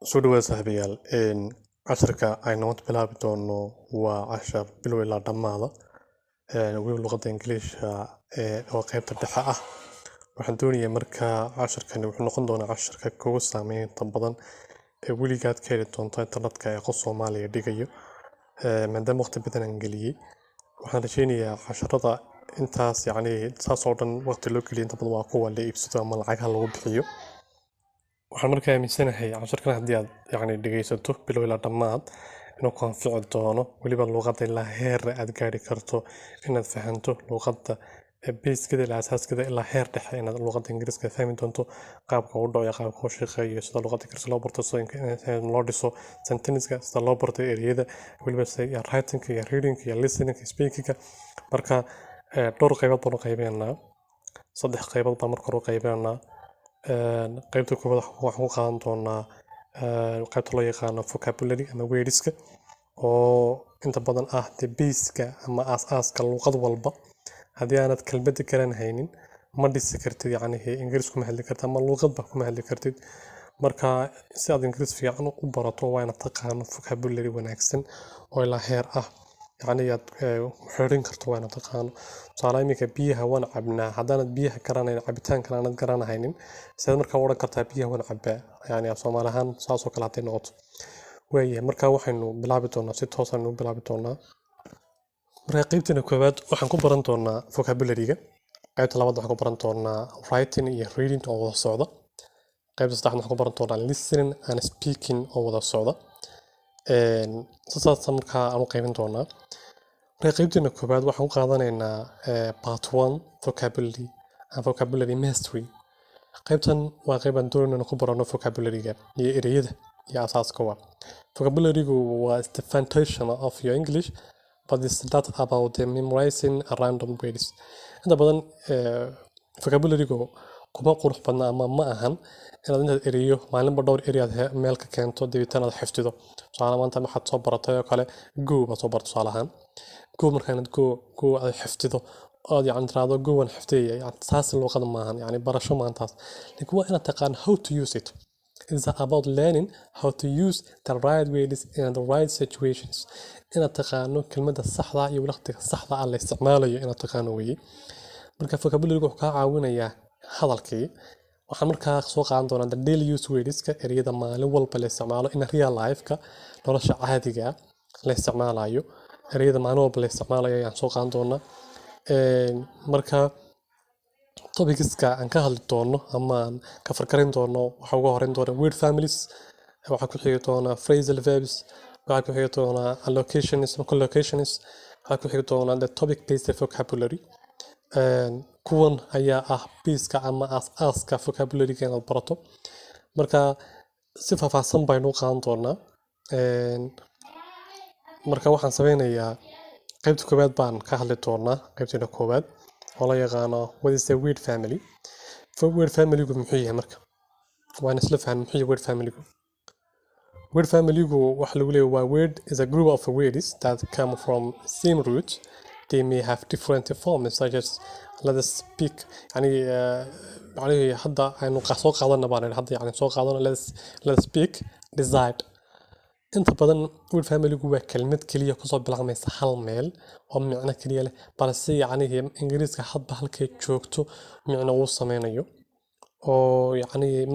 soo dhawaad saaxiibayaal casharka aynu maanta bilaabi doono waa cashar bilow ilaa dhammaada weliba luqadda ingiliishka oo qaybta dhexe ah. waxaan doonayaa marka casharkani wuxuu noqon doonaa casharka kugu saameynta badan ee weligaad ka heli doonto internetka ee qof Soomaaliya dhigayo maadaama waqti badan aan geliyey. waxaan rajeynayaa casharada intaas saas oo dhan waqti loo geliyo inta badan waa kuwa la iibsado ama lacagaha lagu bixiyo. waxaan markaa aaminsanahay casharkan haddii aad dhegaysato bilow ilaa dhammaad inuu ku anfici doono, weliba luqadda ilaa heer aad gaari karto inaad fahanto luqadda basiskeda ilaa asaaskeeda ilaa heer dhexe inaad luqadda ingiriiska fahmi doonto, qaabka uu dhaco iyo qaabka uu shaqeeyo, sida luqadda ingiriiska loo barto, sida loo dhiso sentenceska, sida loo barto ereyada, weliba sida writingka iyo readingka iyo listeningka iyo speakingka. marka dhowr qaybood baan u qaybeynaa, 3 qaybood baan marka hore u qaybeynaa. qaybta koowaad waxaan ku qaadan doonaa qaybta loo yaqaano vocabulary ama weedhiska oo inta badan ah the basiska ama aasaaska luqad walba. haddii aanad kelmadda garanhaynin ma dhisi kartid, ingiriis kuma hadli kartid ama luqadba kuma hadli kartid. marka si aad ingiriis fiican u barato waa inaad taqaano vocabulary wanaagsan oo ilaa heer ah, aad xidhin karto waa inaad taqaano. tusaale iminka biyaha waan cabnaa, haddaanad biyaha garanayn, cabitaankan aanad garanahaynin, sidaad markaa odhan kartaa biyaha waan cabaa, Soomaali ahaan saasoo kale hadday noqoto. waayahay marka waxaynu bilaabi doonaa, si toos aynu u bilaabi doonaa. marka qaybteena koowaad waxaan ku baran doonaa vocabulary-ga. qaybta labaad waxaan ku baran doonaa writing iyo reading oo wada socda. qaybta saddexaad waxaan ku baran doonaa listening and speaking oo wada socda. saas markaa aan u qaybin doonaa. marka qaybteena koowaad waxaan ku qaadanaynaa part 1 vocabulary and vocabulary mastery. qaybtan waa qayb aan doonayno inaan ku barano vocabulary-ga iyo ereyada iyo asaaska waa. vocabulary-gu waa the foundation of your English, but it's not about the memorizing a random words. inta badan vocabulary-gu kuma qurux badna ama ma ahan inaad intaad ereyo maalinba dhowr erey aad meel ka keento dabeetana aad xifdido. tusaale maanta waxaad soo baratay oo kale go baad soo barto tusaale ahaan. go markaanad go aad xifdido ood tiraahdo go waan xifdiyay, taas luqad maahan, barasho maantaas. laakiin waa inaad taqaan how to use it. It's about learning how to use the right words in the right situations. inaad taqaano kelmadda saxda iyo waqtiga saxda ah la isticmaalayo inaad taqaano weeye. marka vocabulary-gu wuxuu kaa caawinayaa hadalkii. waxaan markaa soo qaadan doonaa the daily use wordska, ereyada maalin walba la isticmaalo in real life-ka, nolosha caadiga la isticmaalayo, ereyada maalin walba la isticmaalayo ayaan soo qaadan doonaa. marka topicska aan ka hadli doono ama aan ka farkarin doono waxaa ugu horeyn doona word families, waxaa ku xigi doona phrasal verbs, waxaa ku xigi doona allocations and collocations, waxaa ku xigi doona the topic based vocabulary. kuwan ayaa ah biiska ama aas-aaska vocabulary-ga inaad barato. marka si faahfaahsan baynu u qaadan doonaa. marka waxaan sameynayaa qaybta koowaad baan ka hadli doonaa. qaybteena koowaad oo la yaqaano what is the word family. word family-gu muxuu yahay marka? waan isla fahan muxuu yahay word family-gu. word family-gu waxa lagu leeyahay waa word is a group of words that come from same root. They may have different forms such as let us speak. hadda aynu soo qaadana baan hadda soo qaadano let us speak decide. inta badan word family-gu waa kelmad keliya kusoo bilaabmaysa hal meel oo micno keliya leh, balse ingiriiska hadba halkay joogto micno uu sameynayo. oo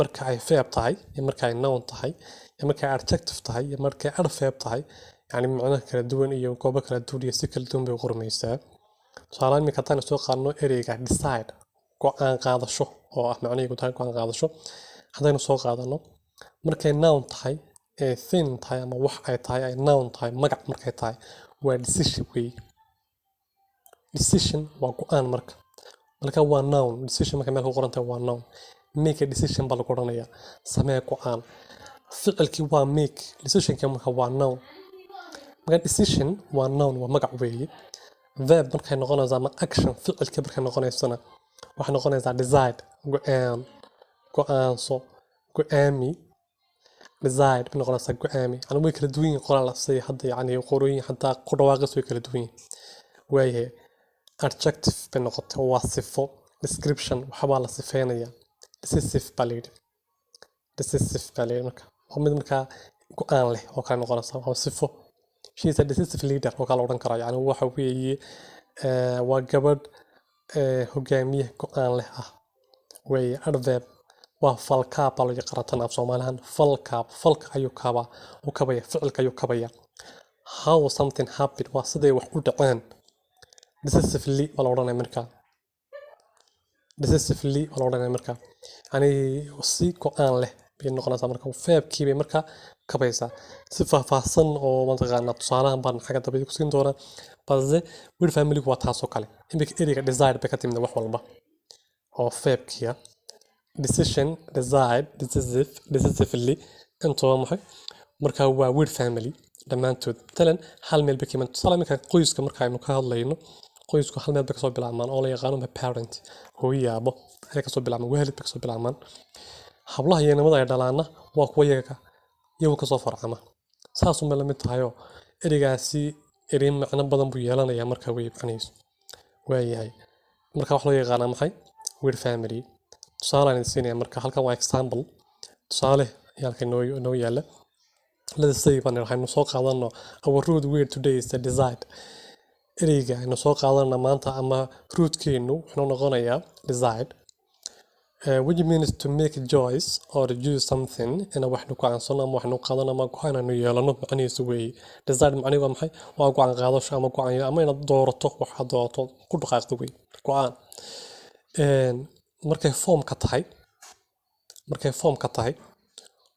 marka ay verb tahay iyo marka ay noun tahay iyo marka ay adjective tahay iyo marka ay adverb tahay, micno kala duwan iyo goobo kala duwan iyo si kala duwan bay u qormaysaa. tusaale iminka haddaan soo qaadano ereyga decide, go-aan qaadasho oo ah macnaheedu tahay go-aan qaadasho. haddaynu soo qaadano markay noun tahay, thing tahay ama wax ay tahay, ay noun tahay, magac markay tahay waa decision way. decision waa go-aan marka waa noun. decision marka meel ku qoran tahay waa noun. make a decision baa lagu odhanayaa, samee go-aan. ficilkii waa make, decisionkii marka waa noun. marka decision waa noun, waa magac weeye. verb markay noqonayso ama action ficilkii markay noqonaysona waxay noqonaysaa decide, go-aan, go-aanso, go-aami. decide bay noqonaysaa go-aami. way kala duwan yihiin qoraal say hadda qorooyin xataa ku dhawaaqis way kala duwan yihiin. waayahay adjective bay noqotay, waa sifo. description waxbaa la sifeynayaa. decisive baa la yidhi. marka ومد مركا قان له oo kale noqonaysa waa sifo she is a decisive leader oo kale oran kara yani waxa weeye waa gabadh hogaamiye go'aan leh ah way adverb waa falkaab baa loo yaqaanaa af Soomaalihan falka ayuu kabaya ficilka ayuu kabaya how something happened waa sidee wax u dhaceen decisively waa la odhanaya markaa decisively waa la odhanaya markaa yani si go'aan leh bay noqonaysaa marka feebkii bay markaa kabaysaa si faahfaahsan oo mataqaanaa tusaalahan baan xagga dambe ku siin doonaa balse wir family waa taasoo kale imika eriga desire bay ka timid wax walba oo feebkiya decision decide decisively intoo maxay marka waa wir family dhammaantood talan hal meel bay ka yimaadaan tusaale marka qoyska marka aynu ka hadlayno qoysku hal meel bay kasoo bilaabmaan oo la yaqaano parent hooyo aabo ay kasoo bilaabmaan waalid bay kasoo bilaabmaan hablaha iyo nimada ay dhalaana waa kuwa iyagu kasoo farcama saas uma la mid tahay oo erigaasi erin macno badan buu yeelanayaa marka way macnihiisu waayahay marka wax loo yaqaana maxay wir family tusaale aan siinaya marka halkan waa example tusaale halkan noo yaala let's say baan waxaynu soo qaadano our root word today is the desired eriga aynu soo qaadana maanta ama rootkeenu wuxuu noqonayaa desired which means to make a choice or do something in wax nu go'aansano ama wax nu qaadano ama go'aanaynu yeelano macnihiisu weeye desired macnihiisu waa maxay waa go'aan qaadasho ama go'aan ama inaad doorato waxaad doorato ku dhaqaaqdo weeye go'aan markay form ka tahay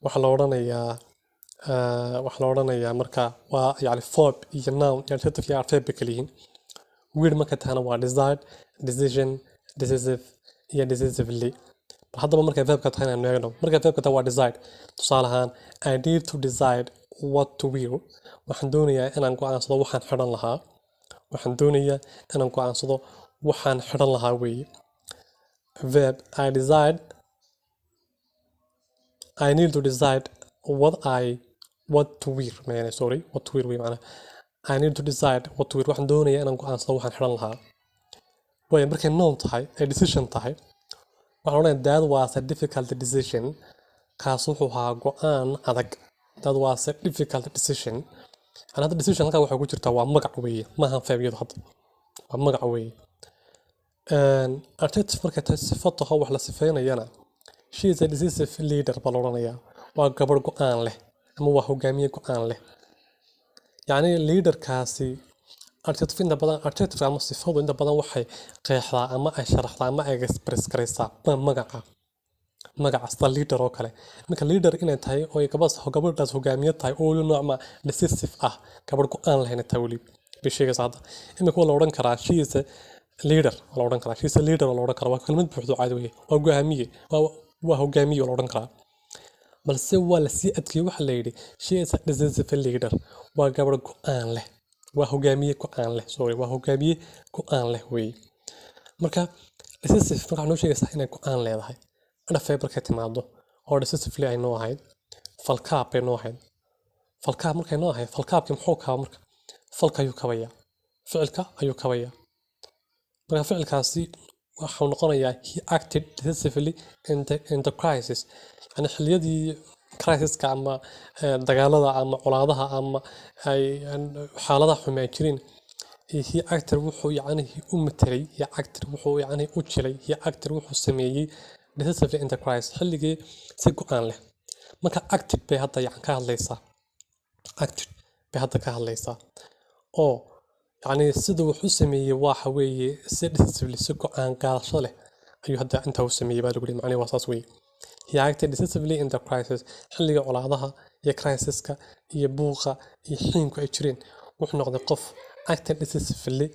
waxa la odhanayaa marka waa yani verb iyo noun iyo adjective iyo adverb kaliya weird marka tahana waa desired decision decisive iyo decisively haddaba markay verb ka tahay aan eegno markay verb ka tahay waa desired tusaale ahaan I need to decide what to wear waxaan doonayaa inaan go'aansado waxaan xidhan lahaa weeye verb I need to decide what to wear what to wear macna I need to decide what to wear waxaan doonayaa inaan go'aansado waxaan xidhan lahaa way markay noun tahay ay decision tahay waxaan odhanayaa that was a difficult decision kaas wuxuu ahaa go'aan adag that was a difficult decision and hadda decision halkaa waxaa ku jirta waa magac weeye maaha feebyadu hadda waa magac weeye adjective markay tahay sifo taho wax la sifeynayana she is a decisive leader baa la odhanayaa waa gabadh go'aan leh ama waa hogaamiye go'aan leh yacni leaderkaasi adjective ama sifadu inta badan waxay qeexdaa ama ay sharaxdaa ama ay express garaysaa magaca sida leader oo kale marka leader inay tahay oo gabadhaas hogaamiye tahay oo weli noocma decisive ah gabadh go'aan leh inay tahay weli bay sheegaysaa hadda imika waa la odhan karaa she is a leader waa la odhan karaa she is a leader waa la odhan karaa waa kelmad buuxdo caadi weye waa hogaamiye waa la odhan karaa balse waa la sii adkeeyey waxa la yidhi she is a decisive leader waa gabadh go'aan leh waa hogaamiye go'aan leh weeye marka decisive markaa noo sheegaysaa inay go'aan leedahay adafay markay timaado oo decisively ay noo ahayd falkaab bay noo ahayd falkaab markay noo ahayd falkaabkii muxuu kaba marka falka ayuu kabaya ficilka ayuu kabaya marka ficilkaasi waxuu noqonayaa he acted decisively in the crisis yani xilliyadii crisiska ama dagaalada ama colaadaha ama ay xaaladaha xumi ay jireen he acted wuxuu yani u matelay he acted wuxuu yani u jilay he acted wuxuu sameeyey decisively in the crisis xilligii si go'aan leh marka acted bay hadda ka hadlaysaa oo yani sida wuxuu sameeyey waxa weeye si decisively si go'aan qaadasho leh ayuu hadda intaa u sameeyey baa lagu leeyahay macnaheedu waa saas weeye he acted decisively in the crisis xilliga colaadaha iyo crisiska iyo buuqa iyo xiinku ay jireen wuxuu noqday qof acted decisively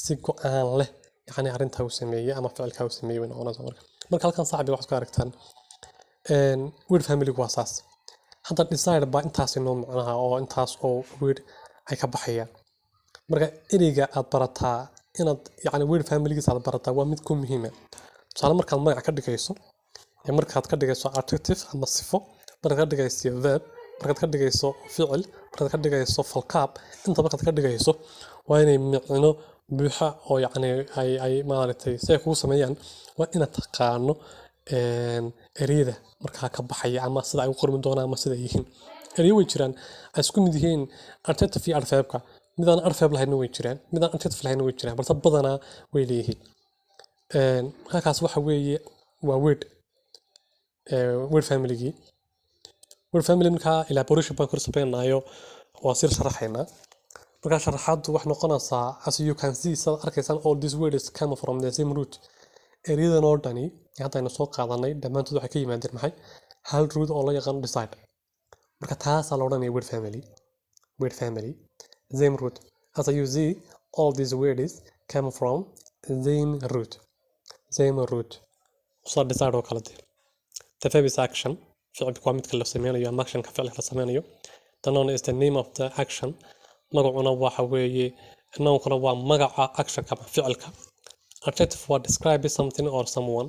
si go'aan leh yani arrintaa uu sameeyey ama ficilkaa uu sameeyey way noqonaysaa marka halkan saaxiib waxaad ku aragtaan weird family waa saas hadda desire baa intaas inoo macnaha oo intaas oo weird ay ka baxayaan marka ereyga aad barataa inaad yani weird families aad barataa waa mid ku muhiima tusaale markaad magac ka dhigayso iyo markaad ka dhigayso adjective ama sifo markaad ka dhigayso verb markaad ka dhigayso ficil markaad ka dhigayso falkaab inta markaad ka dhigayso waa inay micno buuxa oo yani ay maaragtay si ay kugu sameeyaan waa inaad taqaano ereyada markaa ka baxaya ama sida ay u qormi doonaan ama sida ay yihiin ereyo way jiraan ay isku mid yihiin adjective iyo adverbka midaan adverb lahayna way jiraan midaan adjective lahayna way jiraan balse badanaa way leeyihiin halkaas waxa weeye waa word family-gii word family markaa elaboration baan kor samaynayo waa sir sharaxaynaa markaa sharaxaadu wax noqonaysaa as you can see sad arkaysaan all these words come from the same root erayadan oo dhani hadda aynu soo qaadanay dhammaantood waxay ka yimaadeen maxay hal root oo loo yaqaano decide marka taasaa la odhanaya word family same root as you see all these words come from same root so decide oo kala the verb is action ficilku waa midka la sameynayo ama actionka ficilka la sameynayo the noun is the name of the action magacuna waxa weeye nounkuna waa magaca actionka ama ficilka adjective waa describe something or someone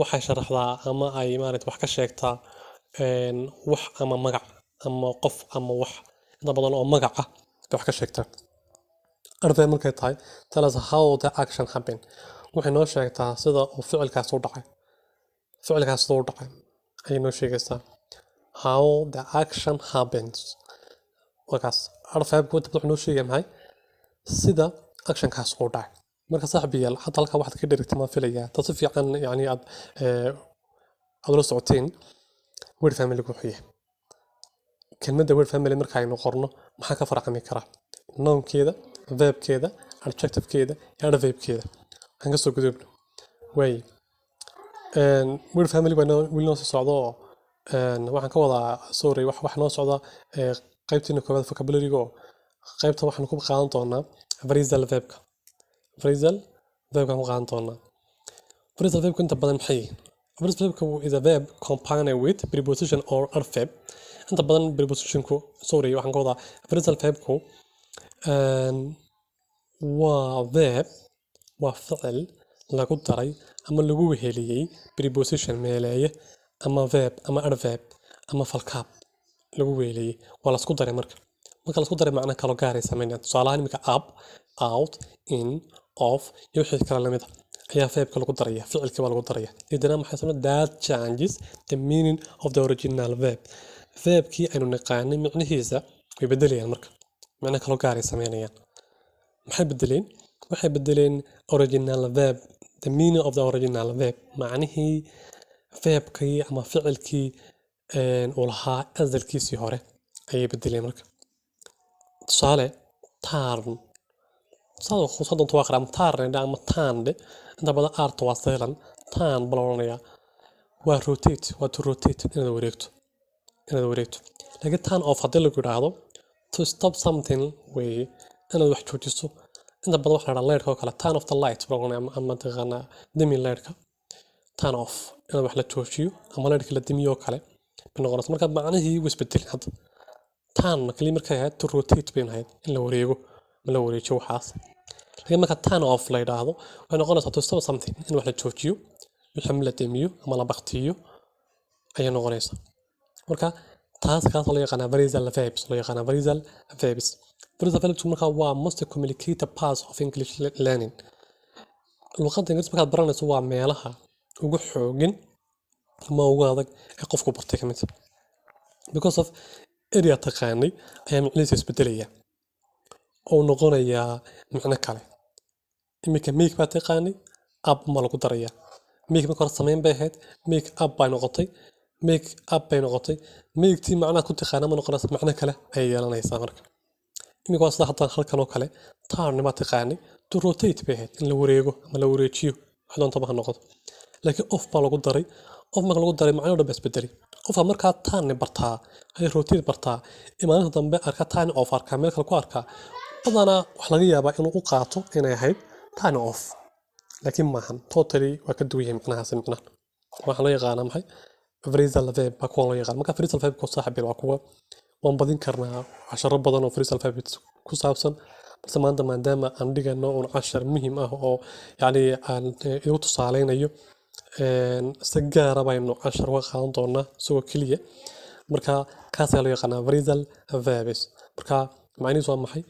waxay sharaxdaa ama ay maaragtay wax ka sheegtaa wax ama magac ama qof ama wax inta badan oo magac ah wax ka sheegtaa arday markay tahay tell us how the action happened waxay noo sheegtaa sida uu ficilkaas u dhacay ayay noo sheegaysaa how the action happens wakaas arfaabku inta wuxuu noo sheegay maxay sida actionkaas u dhacay marka saaxiibayaal hadda halka waxaad ka dheregtay ma filayaa taas si fiican yani aad la socoteen word family ku xiye kelmadda word family marka aynu qorno maxaa ka farqami kara nounkeeda verbkeeda adjectivekeeda iyo adverbkeeda waxaan ka soo gudubno way word family baa wili noo soo socdo waxaan ka wadaa sorry wax noo socda qaybtiina koowaad vocabulary-ga qaybta waxaan ku qaadan doonaa phrasal verbka ku qaadan doonaa phrasal verbka inta badan maxay phrasal verbka is a verb combined with preposition or adverb inta badan prepositionku sorry waxaan ka wadaa phrasal verbku waa ficil lagu daray ama lagu weheliyey preposition meeleeye ama verb ama adverb ama falkaab lagu weheliyey waa la isku daray marka la isku daray macna kala gaaray sameynaya tusaalahaan imika up out in off iyo wixii kala lamid ayaa verbka lagu daraya ficilka waa lagu daraya idana maxay sameeyay that changes the meaning of the original verb verbkii aynu naqaanay macnihiisa way bedelayaan marka macna kala gaaray sameynayaan waxay bedeleen original verb the meaning of the original verb macnihii verbkii ama ficilkii uu lahaa asalkiisii hore ayay bedeleen marka tusaale turn sado khusadon tu aqram turn ama turn inta badan art waa sahlan turn balonaya waa rotate waa to rotate inaad wareegto laakiin turn off hadii lagu yiraahdo to stop something way inaad wax joojiso inta badan waxa la yiraahdaa leerka oo kale turn off the light balonaya ama taqana dimi leerka turn off inaad wax la joojiyo ama leerka la dimiyo kale binoqonays marka macnihii wuu isbedel hadda turn kaliya markay ahayd to rotate bay ahayd in la wareego ma la wareejiyo waxaas laakiin marka turn off la yiraahdo waxay noqonaysaa to stop something in wax la joojiyo wixii la dimiyo ama la baqtiyo ayay noqonaysaa marka taas kaas loo yaqaan phrasal verbs marka waa most communicated parts of English learning luqadda Ingiriis markaad baranayso waa meelaha ugu xooggan ama ugu adag ee qofku bartay kamid because of area taqaanay ayaa macnihiisa isbedelaya oo noqonaya macno kale imika make baa taqaanay up ma lagu daraya make ma kor sameyn bay ahayd make up bay noqotay make tii macnaha ku taqaana ma noqonaysa macno kale ay yeelanaysaa marka imika waa sida hadda halkan oo kale turn ma taqaanay to rotate bay ahayd in la wareego ama la wareejiyo wax doonta ma noqoto laakiin off baa lagu daray marka lagu daray macno dhan isbedeli qofka markaa turn bartaa ay rotate bartaa imaanada dambe arka turn off arka meel kale ku arka badana wax laga yaabaa inuu u qaato inay ahayd turn off laakiin maahan totally waa ka duwan yahay macnahaas waxa loo yaqaanaa maxay phrasal verb ba kuwa loo yaqaan marka phrasal verb ko saaxiib waa kuwa waan badin karnaa casharo badan oo phrasal verb ku saabsan balse maadaama aan dhigano un cashar muhiim ah oo yani aan igu tusaaleynayo si gaar ah baynu cashar uga qaadan doonaa isagoo keliya marka kaas ayaa loo yaqaanaa phrasal verbs marka macnihiisu waa maxay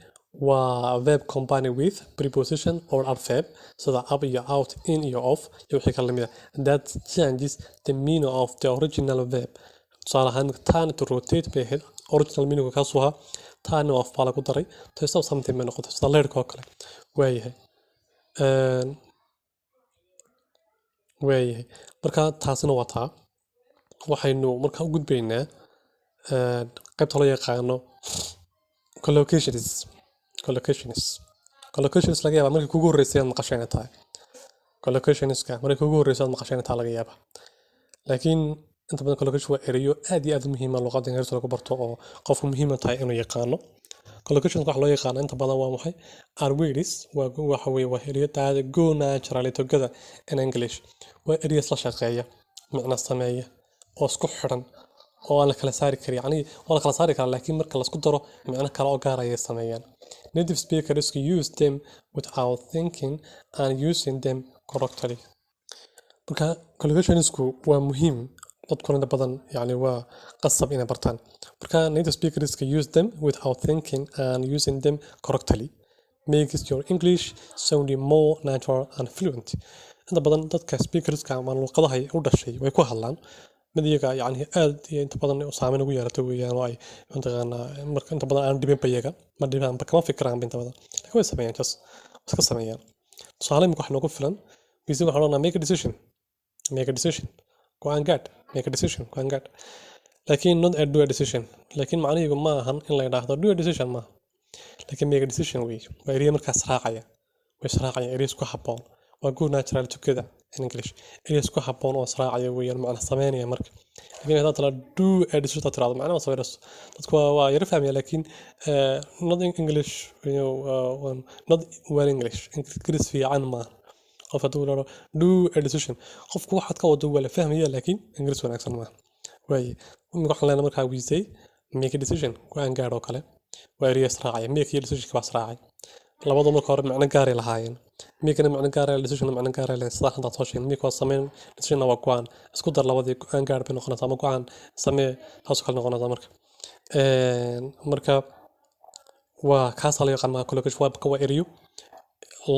waa verb combined with preposition or adverb sida up iyo out, in iyo off iyo wixii kala lamid ah that changes the meaning of the original verb. tusaale ahaan turn to rotate bay ahayd original meaning kaasuu ahaa turn off baa lagu daray to stop something bay noqotay sida leerka oo kale. waayahay waayahay marka taasina waa taa. waxaynu markaa u gudbaynaa qaybta loo yaqaano collocations. collocations laga yaabaa markii kugu horreysay aad maqashayna tahay. collocationska markii kugu horreysay aad maqashayna tahay laga yaabaa. laakiin inta badan collocation waa erayo aad iyo aad muhiim ah luqadda Ingiriisiga lagu barto oo qofku muhiim tahay inuu yaqaano. collocations waxa loo yaqaano inta badan waa maxay? are words waxa weeye waa erayo that go naturally together in English. waa erayo isla shaqeeya macna sameeya oo isku xiran oo aan la kala saari karin. yacni waa la kala saari karaa laakiin marka la isku daro macno kale oo gaar ah ayay sameeyaan. native speakers use them without thinking and using them correctly. marka collocationisku waa muhiim dadkuna inta badan yacni waa qasab inay bartaan. marka native speakers use them without thinking and using them correctly makes your English sounding more natural and fluent. inta badan dadka speakerska ama luqadaha u dhashay way ku hadlaan mid iyaga yacni aad iyo inta badan saameyn ugu yeelata weeyaan oo ay mataqaanaa marka inta badan aan dhibin bayaga ma dhibaan kama fikiraan inta badan laakiin way sameeyaan iska sameeyaan. tusaale imika wax noogu filan bisi waxaan odhanaa make a decision go and get make a decision go and get laakiin not a do a decision. laakiin macnaheedu ma ahan in la yidhaahdo do a decision ma laakiin make a decision wey waa eriya markaas raacaya way israacaya eriya isku habboon waa go natural together in English. eriya isku habboon oo israacaya weeyaan macna sameynaya marka. laakiin haddaad tala do a decision tiraahdo macnaha waa sameynayso dadku waa yara fahmaya laakiin not in English not well English Ingiriis fiican ma qof hadduu yidhaahdo do a decision qofku waxaad ka wado waa la fahmaya laakiin Ingiriis wanaagsan ma waaye. waxaan leenahay markaa we say make a decision go and get oo kale waa eriya israacaya make iyo decision ka israacay labada marka hore macno gaaray lahaayeen. make-na macno gaaray decision macno gaaray leh sax hada soo sheegay make waa sameyn decision waa go'aan isku dar labadii go'aan gaar bay noqonaysaa ama go'aan samee taas kale noqonaysaa marka marka waa kaas la yaqaan ma collocation waa eriyo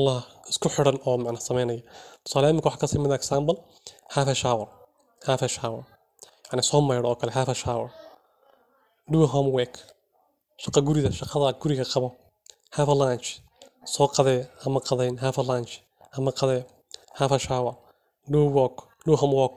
la isku xiran oo macna sameynaya. tusaale imika wax ka sii mid example have a shower يعني soo maydho oo kale have a shower. do homework shaqada guriga qabo. have a lunch soo qadee ama qadayn have a lunch ama qadee. have a shower do homework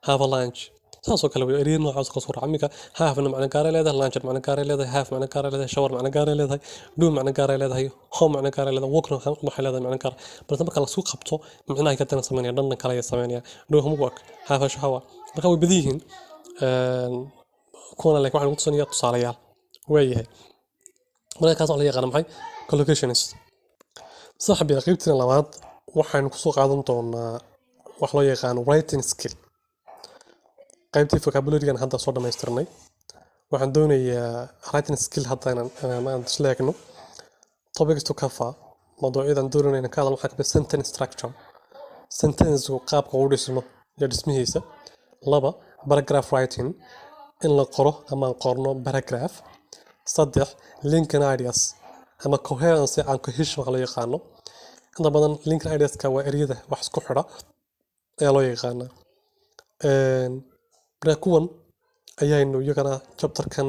have a lunch saas oo kale way eriyo noocaas ka soo raaca. imika have na macna gaar ah leedahay lunch macna gaar ah leedahay have macna gaar ah leedahay shower macna gaar ah leedahay do macna gaar ah leedahay home macna gaar ah leedahay work waxay leedahay macna gaar balse marka la isku qabto macnaha ka tan sameeynaya dhan kale ay sameeynaya do homework have a shower marka way badiyihiin kuwana laakiin waxaan ku tusanayaa tusaalayaal waayahay. markaas oo la yaqaan maxay collocations. saaxiib ya qaybtina labaad waxaan ku soo qaadan doonaa wax loo yaqaan writing skill. qaybtii vocabulary-gan hadda soo dhamaystirnay waxaan doonayaa writing skill hadda inaan isleegno topics to cover mawduucyadan doonayna ka hadal waxaa kamid sentence structure sentence qaabka uu dhismo iyo dhismihiisa. laba paragraph writing in la qoro ama qorno paragraph. saddex linking ideas ama coherence and cohesion waxa loo yaqaano. inta badan linking ideaska waa ereyada wax isku xidha ayaa loo yaqaanaa. kuwan ayaynu iyagana chapterkan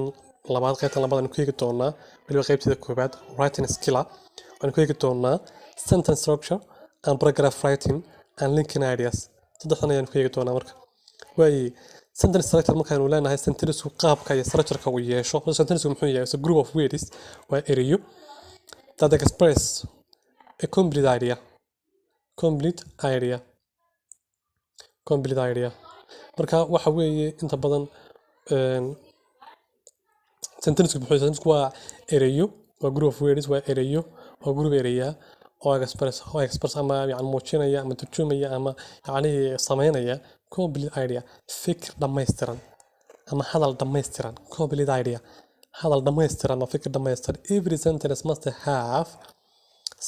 labaad qaybtan labaad aynu ku eegi doonaa weliba qaybteeda koobaad writing skill waxaynu ku eegi doonaa sentence structure and paragraph writing and linking ideas. saddexdan ayaynu ku eegi doonaa marka waaye. sentence structure markaanu leenahay sentence qaabka iyo structure-ka uu yeesho. sentence muxuu yahay? It's a group of words waa erayo that express a complete idea marka waxa weeye inta badan sentence waa erayo waa group of words waa erayo waa group eraya oo express ama yani muujinaya ama turjumaya ama yani sameynaya complete idea fikir dhammaystiran ama hadal dhammaystiran. complete idea hadal dhammaystiran ama fikir dhammaystiran. every sentence must have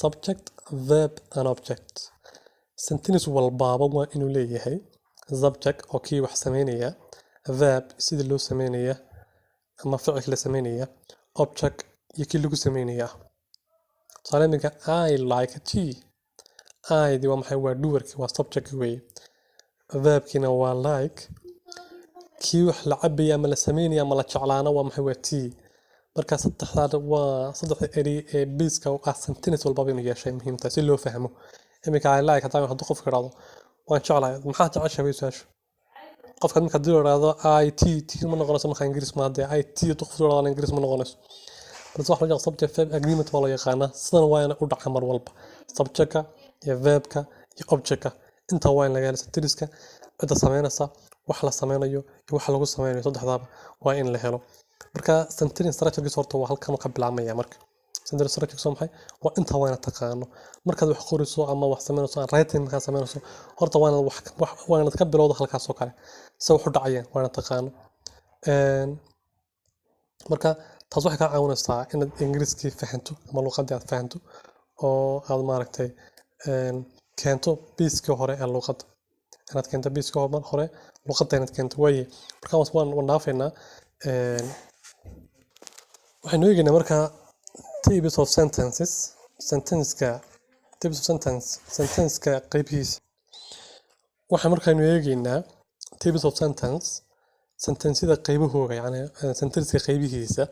subject verb and object. sentence walbaaba waa inuu leeyahay subject oo kii wax sameynaya verb sidii loo sameynaya ama ficil la sameynaya object iyo kii lagu sameynaya. tusaale iminka I like tea. I dii waa maxay waa duwarkii waa subject weeye. Verbkiina waa like. Kii wax la cabaya ama la sameynaya ama la jeclaana waa maxay waa tea. marka saddexdaad waa saddex eri ee biiska u ah sentence walba inuu yeeshay muhiim tahay si loo fahmo. iminka I like haddii hadduu qofku yiraahdo waan jeclahay maxaa jeceshahay su'aashu qofka marka hadii yiraahdo IT ma noqonayso marka Ingiriis ma hadee IT qofku yiraahdo Ingiriis ma noqonayso bal wax laga subject verb agreement waa loo yaqaana sidan waa in u dhaca mar walba subjectka iyo verbka iyo objectka inta waa in laga helo sentence-ka cida sameynaysa wax la sameynayo iyo wax lagu sameynayo saddexdaaba waa in la helo marka sentence structure-kiisa horta waa halkan ka bilaabmaya marka sentence structure-kiisa maxay waa inta waa in taqaano markaad wax qorayso ama wax sameynayso writing ka sameynayso horta waa in ka bilowdo halkaas oo kale soo wax u dhacayaan waa in taqaano marka taas waxay ka caawinaysaa inaad Ingiriiskii fahanto ama luqadda aad fahanto oo aad maaragtay keento biiska hore ee luqadda inaad keento biiska hore luqadda inaad keento way marka waan dhaafeynaa waxaynu eegaynaa marka types of sentences types of sentence-ka qaybihiisa waxaan markaanu eegaynaa types of sentence-da qaybahooda yani sentence-ka qaybihiisa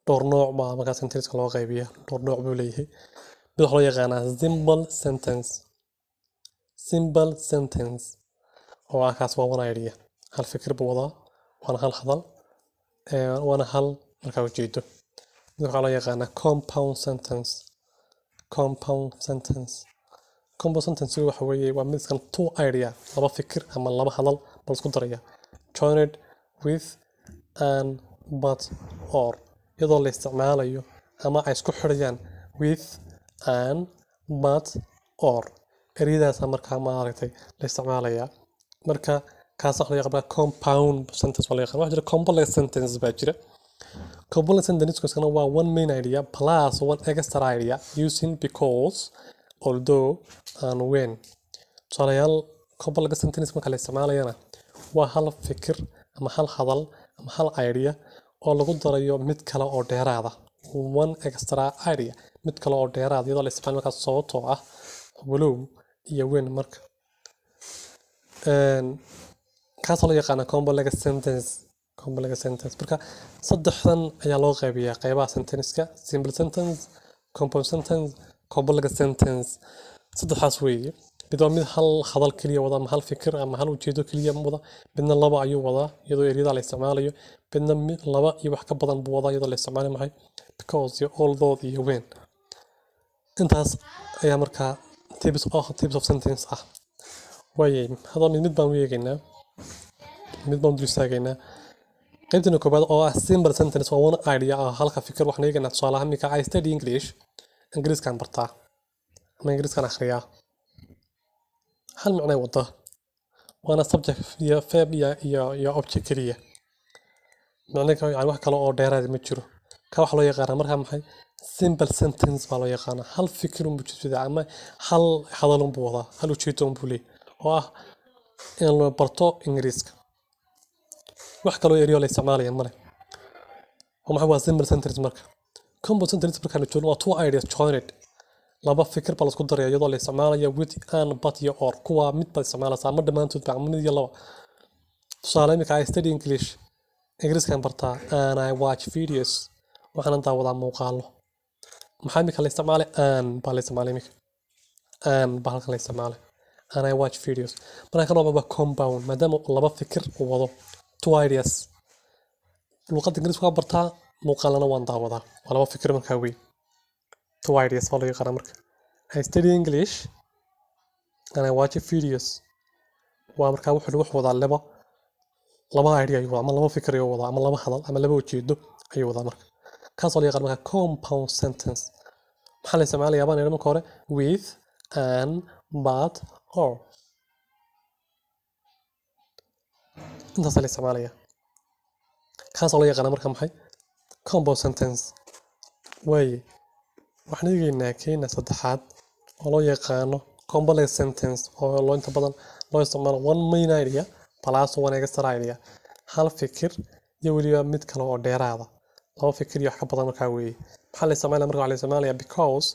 dhowr nooc baa marka sentence-ka loo qaybiyaa dhowr nooc buu leeyahay mid waxa loo yaqaanaa simple sentence oo ah kaas waa one idea hal fikir buu wadaa waana hal hadal waana hal marka ujeedo mid waxa loo yaqaanaa compound sentence waxa weeye waa mid kan two idea laba fikir ama laba hadal bal isku daraya joined with and but or iyadoo la isticmaalayo ama ay isku xirayaan with and but or ereyadaas markaa maaragtay la isticmaalaya marka kaas waxa la yiraahdaa compound sentence wala yaqaan waxa jira complex sentence baa jira complex sentence kana waa one main idea plus one extra idea using because although and when tusaalayaal complex sentence marka la isticmaalayana waa hal fikir ama hal hadal ama hal idea oo lagu darayo mid kale oo dheeraad ah one extra idea mid kale oo dheeraad iyadoo la isticmaalo marka sababtoo ah walow iyo when marka kaas loo yaqaan complex sentence marka saddexdan ayaa loo qaybiyaa qaybaha sentence-ka simple sentence compound sentence complex sentence saddexaas weeye mid hal hadal kaliya wada ama hal fikir ama hal ujeedo kaliya wada midna laba ayuu wadaa iyadoo ereyada la isticmaalayo midna laba iyo wax ka badan buu wadaa iyadoo la isticmaalayo maxay because iyo although iyo when intaas ayaa markaa types of sentence ah waaye hadal mid baan u eegaynaa mid baan dul istaagaynaa qaybtan koobaad oo ah simple sentence waa one idea ah halka fikir waxaan eegaynaa tusaale ahaan I study English Ingiriiskaan bartaa ama Ingiriiskaan akhriyaa hal macnay wada waana subject iyo verb iyo object kaliya macnaheedu yani wax kale oo dheeraad ma jiro ka wax loo yaqaan markaa maxay simple sentence baa loo yaqaan hal fikir uu muujisada ama hal hadal uu wada hal ujeedo uu leeyahay oo ah in la barto Ingiriiska wax kale oo eriyo la isticmaalayo male waxa waa simple sentence marka compound sentence marka la joogo waa two ideas joined laba fikir bal isku daraya iyadoo la isticmaalayo with and but iyo or kuwa mid bal isticmaalaya ama dhamaantood baa mid iyo laba tusaale imika I study English Ingiriiskaan bartaa and I watch videos waxaan daawadaa muuqaalo maxaa imika la isticmaalay and baa la isticmaalay imika and baa halkan la isticmaalay and I watch videos marka kan waa compound maadaama laba fikir uu wado two ideas luqadda Ingiriiska bartaa muuqaalana waan daawadaa waa laba fikir markaa weey two ideas oo la yaqaan marka I study English and I watch videos waa markaa wuxuu wadaa laba idea ayuu wadaa ama laba fikir ayuu wadaa ama laba hadal ama laba ujeedo ayuu wadaa marka kaas oo la yaqaan marka compound sentence maxaa la isticmaalayaa baan marka hore with and but or intaas la isticmaalayaa kaas oo la yaqaan marka maxay compound sentence way waxaan eegaynaa keena saddexaad oo loo yaqaano complex sentence oo loo inta badan loo isticmaalo one main idea plus one extra idea hal fikir iyo waliba mid kale oo dheeraad ah laba fikir iyo wax ka badan markaa weeye maxaa la isticmaalaya marka waxaa la isticmaalaya because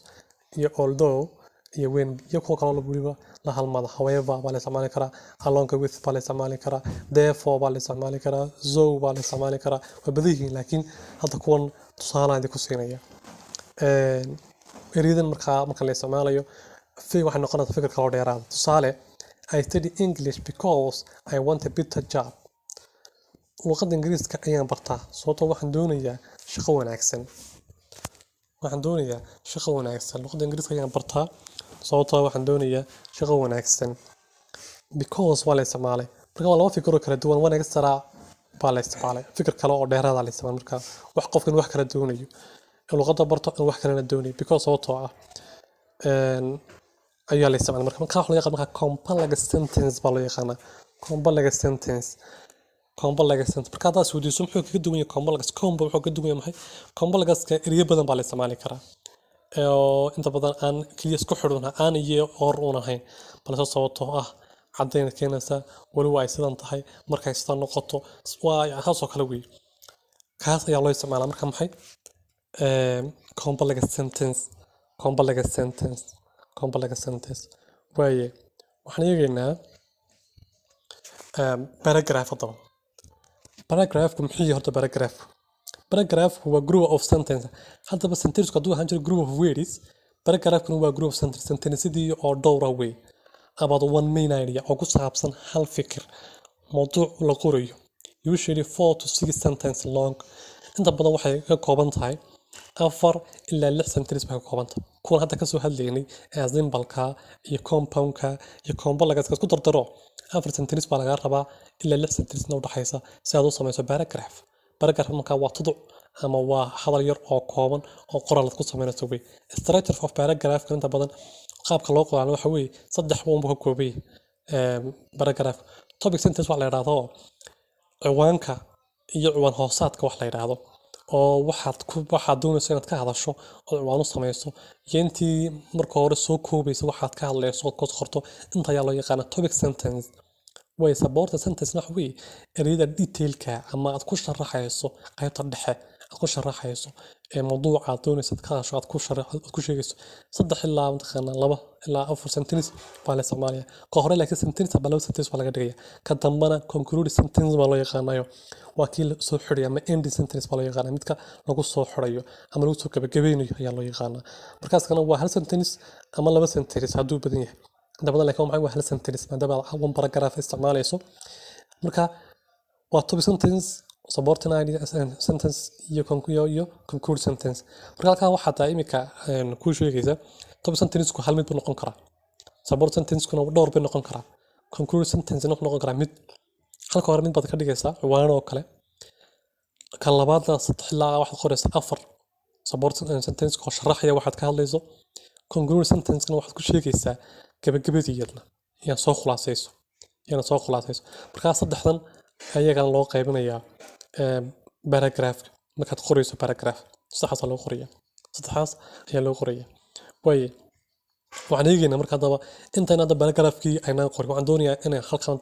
iyo although iyo when iyo kuwa kaloo la weliba la halmada however baa la isticmaali karaa along with baa la isticmaali karaa therefore baa la isticmaali karaa so baa la isticmaali karaa waa badan yihiin laakiin hadda kuwan tusaalaha idinku siinaya ereydan marka la isticmaalayo waxay noqonaysaa fikir kaloo dheeraada tusaale I study English because I want a better job luqadda ingiriiska ayaan bartaa sababtoo waxaan doonayaa shaqo wanaagsan luqadda ingiriiska ayaan bartaa sababtoo waxaan doonayaa shaqo wanaagsan because waa la isticmaalay marka waa laba fikir oo kala duwan one extra baa la isticmaalay fikir kale oo dheeraada la isticmaalay marka wax qofkan wax kala doonayo in luqadda barto in wax kalena doonayo because sababtoo ah ayaa la isticmaalay marka waxa loo yaqaan complex sentence baa loo yaqaanaa complex sentence marka hadaad isweydiiso muxuu kaga duwan yahay complex wuxuu kaga duwan yahay maxay complexka eriyo badan baa la isticmaali karaa inta badan aan kaliya isku xidhuna aan iyo or uun ahayn balse sababtoo ah caddayn keenaysa waliba ay sidan tahay markay sidan noqoto waa taasoo kale weeye kaas ayaa loo isticmaalaa marka maxay complex sentence waaye waxaan eegaynaa paragraph haddaba paragraphku muxuu yahay horta paragraphku waa group of sentence haddaba sentenceku hadduu ahaan jiro group of words paragraphkuna waa group of sentencesidii oo dhowr ah wey about one main idea oo ku saabsan hal fikir mawduuc la qorayo usually 4 to 6 sentence long inta badan waxay ka kooban tahay 4 ilaa 6 sentence bay ka kooban tahay kuwan hadda kasoo hadlaynay ee simbalka iyo compoundka iyo complexka isku dardaro 4 sentence baa laga rabaa ilaa 6 sentence u dhaxaysa si aad u samayso paragraph marka waa tuduc ama waa hadal yar oo kooban oo qoraal ku sameynayso way structure of paragraph inta badan qaabka loo qorayo waxa weeye saddex boombo ka koobay paragraph topic sentence waa la yiraahdo ciwaanka iyo ciwaan hoosaadka wax la yiraahdo oo waxaad doonayso inaad ka hadasho oo ciwaan u samayso intii marka hore soo koobayso waxaad ka hadlayso oo qorto inta ayaa loo yaqaan topic sentence way support sentence waxa weeye ereyada detailka ama aad ku sharaxayso qaybta dhexe aad ku sharaxayso ee mawduuca aad doonayso ka hadasho aad ku sheegayso 3 ilaa 2 ilaa 4 sentence baa la isticmaalaya ka hore laakiin sentence baa 2 sentence baa laga dhigaya ka dambana conclude sentence baa loo yaqaanayo waa kii soo xidhay ama end sentence baa loo yaqaanaa midka lagu soo xidhayo ama lagu soo gabagabeynayo ayaa loo yaqaanaa markaas kana waa hal sentence ama 2 sentence hadduu badan yahay dabada laakiin waxay wax la sentence maadaama one paragraph isticmaalayso marka waa topic sentence supporting idea sentence iyo conclude sentence marka halka waxa taa imika ku sheegaysa topic sentence ku hal mid buu noqon karaa support sentence kuna dhowr buu noqon karaa conclude sentence noqon karaa mid halka hore mid baad ka dhigaysaa ciwaan oo kale kan labaadna 3 ilaa waxaad qoraysaa 4 support sentence ko sharaxaya waxaad ka hadlayso conclude sentence kuna waxaad ku sheegaysaa gabagabadiyadna yaa soo khulaasayso marka saddexdan ayaga loo qaybinayaa paragraph markaad qorayso paragraph saxaas loo qoriyaa way waxaan eegaynaa marka hadaba intaan hadda paragraphkii aynaan qorin waxaan doonayaa inaan halkan